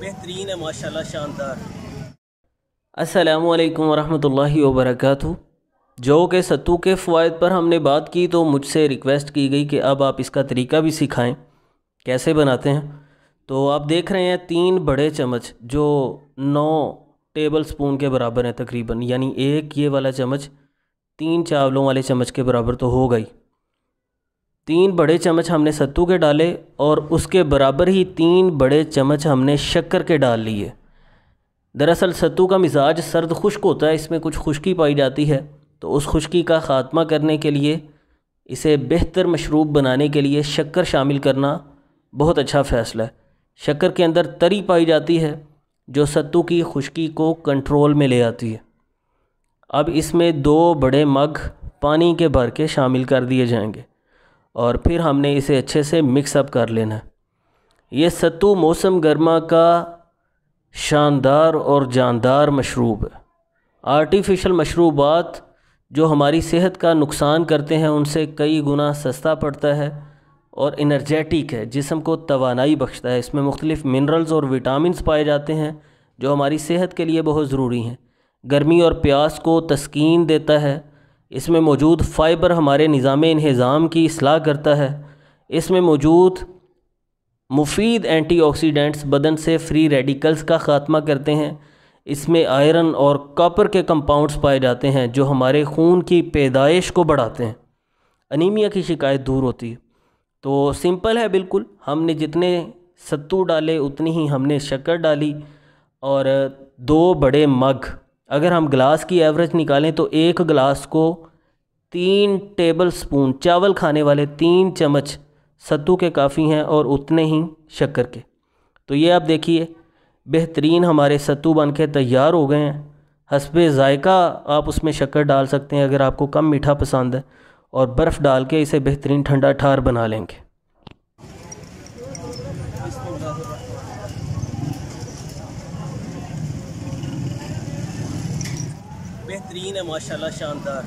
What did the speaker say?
बेहतरीन है माशाल्लाह, शानदार। अस्सलामुअलैकुम वरहमतुल्लाहि वबरकातुहू। जो कि सत्तू के फ़वाइद पर हमने बात की तो मुझसे रिक्वेस्ट की गई कि अब आप इसका तरीका भी सिखाएं कैसे बनाते हैं। तो आप देख रहे हैं 3 बड़े चम्मच जो 9 टेबल स्पून के बराबर हैं तकरीबन, यानी एक ये वाला चम्मच 3 चावलों वाले चम्मच के बराबर तो हो गई। 3 बड़े चम्मच हमने सत्तू के डाले और उसके बराबर ही 3 बड़े चम्मच हमने शक्कर के डाल लिए। दरअसल सत्तू का मिजाज सर्द खुश्क होता है, इसमें कुछ खुश्की पाई जाती है, तो उस खुश्की का ख़ात्मा करने के लिए, इसे बेहतर मशरूब बनाने के लिए शक्कर शामिल करना बहुत अच्छा फ़ैसला है। शक्कर के अंदर तरी पाई जाती है जो सत्तू की खुश्की को कंट्रोल में ले आती है। अब इसमें 2 बड़े मग पानी के भर के शामिल कर दिए जाएंगे और फिर हमने इसे अच्छे से मिक्सअप कर लेना है। ये सत्तू मौसम गर्मा का शानदार और जानदार मशरूब है। आर्टिफिशियल मशरूबात जो हमारी सेहत का नुकसान करते हैं उनसे कई गुना सस्ता पड़ता है और एनर्जेटिक है, जिस्म को तवानाई बख्शता है। इसमें मुख्तलिफ़ मिनरल्स और विटामिन्स पाए जाते हैं जो हमारी सेहत के लिए बहुत ज़रूरी हैं। गर्मी और प्यास को तस्कीन देता है। इसमें मौजूद फ़ाइबर हमारे निज़ाम इंहिज़ाम की इस्लाह करता है। इसमें मौजूद मुफीद एंटीऑक्सीडेंट्स बदन से फ्री रेडिकल्स का ख़ात्मा करते हैं। इसमें आयरन और कॉपर के कंपाउंड्स पाए जाते हैं जो हमारे खून की पैदाइश को बढ़ाते हैं। अनीमिया की शिकायत दूर होती है। तो सिंपल है बिल्कुल, हमने जितने सत्तू डाले उतनी ही हमने शक्कर डाली और 2 बड़े मग, अगर हम गिलास की एवरेज निकालें तो एक गिलास को 3 टेबल स्पून, चावल खाने वाले 3 चम्मच सत्तू के काफ़ी हैं और उतने ही शक्कर के। तो ये आप देखिए बेहतरीन हमारे सत्तू बन के तैयार हो गए हैं। हस्बे ज़ायका आप उसमें शक्कर डाल सकते हैं अगर आपको कम मीठा पसंद है, और बर्फ़ डाल के इसे बेहतरीन ठंडा ठार बना लेंगे। बेहतरीन है माशाल्लाह, शानदार।